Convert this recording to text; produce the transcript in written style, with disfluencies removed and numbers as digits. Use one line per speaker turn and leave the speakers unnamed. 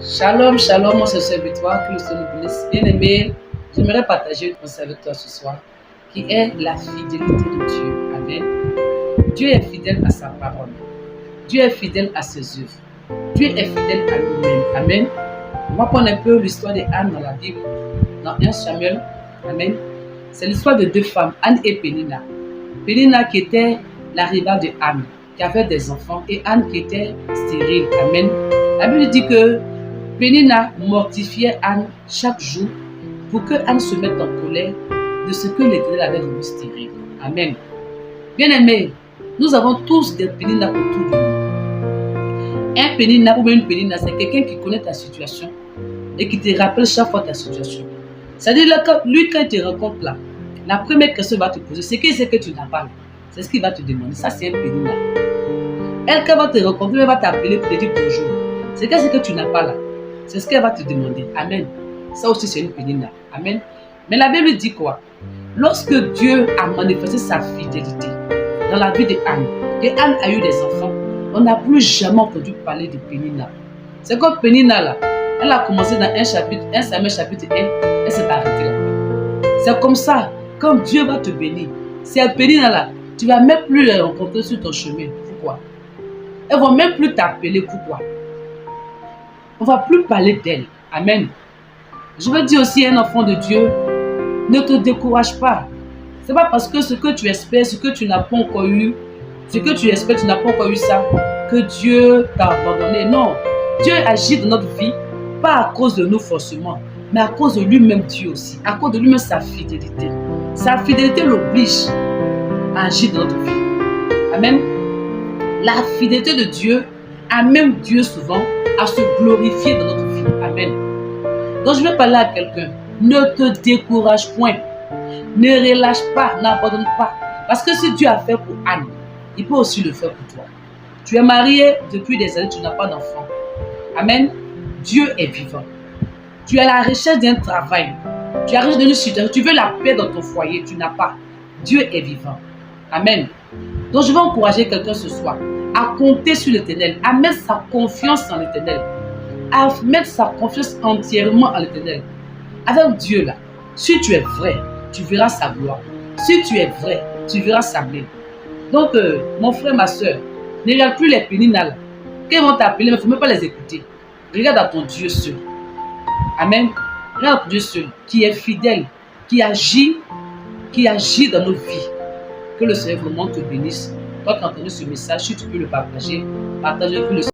Shalom, shalom, mon serviteur, que le Seigneur nous bénisse. Bien-aimé, j'aimerais partager une pensée avec toi ce soir, qui est la fidélité de Dieu. Amen. Dieu est fidèle à sa parole. Dieu est fidèle à ses œuvres. Dieu est fidèle à lui-même. Amen. On va prendre un peu l'histoire d'Anne dans la Bible, dans 1 Samuel. Amen. C'est l'histoire de deux femmes, Anne et Pénina. Pénina qui était la rivale de Anne, qui avait des enfants, et Anne qui était stérile. Amen. La Bible dit que Pénina mortifiait Anne chaque jour pour que Anne se mette en colère de ce que l'Éternel avait rendu stérile. Amen. Bien-aimés, nous avons tous des Pénina autour de nous. Un Pénina ou une Pénina, c'est quelqu'un qui connaît ta situation et qui te rappelle chaque fois ta situation. C'est-à-dire que lui, quand il te rencontre là, la première question qu'il va te poser, c'est qu'est-ce que tu n'as pas là. C'est ce qu'il va te demander. Ça, c'est un Pénina. Elle, quand elle va te rencontrer, elle va t'appeler pour te dire bonjour. C'est qu'est-ce que tu n'as pas là. C'est ce qu'elle va te demander. Amen. Ça aussi, c'est une Pénina. Amen. Mais la Bible dit quoi? Lorsque Dieu a manifesté sa fidélité dans la vie de Anne, et Anne a eu des enfants, on n'a plus jamais entendu parler de Pénina. C'est comme Pénina là. Elle a commencé dans 1 Samuel chapitre 1, elle s'est arrêtée là. C'est comme ça, quand Dieu va te bénir, c'est Pénina là, tu ne vas même plus les rencontrer sur ton chemin. Pourquoi? Elles ne vont même plus t'appeler. Pourquoi? On ne va plus parler d'elle. Amen. Je veux dire aussi à un enfant de Dieu, ne te décourage pas. Ce n'est pas parce que ce que tu espères, ce que tu n'as pas encore eu, ce que tu espères, tu n'as pas encore eu ça, que Dieu t'a abandonné. Non. Dieu agit dans notre vie, pas à cause de nous forcément, mais à cause de lui-même Dieu aussi. À cause de lui-même sa fidélité. Sa fidélité l'oblige à agir dans notre vie. Amen. La fidélité de Dieu amène Dieu souvent à se glorifier dans notre vie. Amen. Donc je vais parler à quelqu'un. Ne te décourage point. Ne relâche pas, n'abandonne pas. Parce que si Dieu a fait pour Anne, il peut aussi le faire pour toi. Tu es marié depuis des années, tu n'as pas d'enfant. Amen. Dieu est vivant. Tu es à la recherche d'un travail. Tu es à la recherche d'une situation. Tu veux la paix dans ton foyer, tu n'as pas. Dieu est vivant. Amen. Donc je vais encourager quelqu'un ce soir à compter sur l'Éternel, à mettre sa confiance en l'Éternel, à mettre sa confiance entièrement en l'Éternel. Avec Dieu là, si tu es vrai, tu verras sa gloire. Si tu es vrai, tu verras sa main. Donc mon frère, ma soeur, ne regarde plus les Pénina là. Quand ils vont t'appeler, il ne faut même pas les écouter. Regarde à ton Dieu seul. Amen. Regarde à ton Dieu seul, qui est fidèle, qui agit dans nos vies. Que le Seigneur vraiment te bénisse. Toi qui as entendu ce message, si tu peux le partager, partage-le.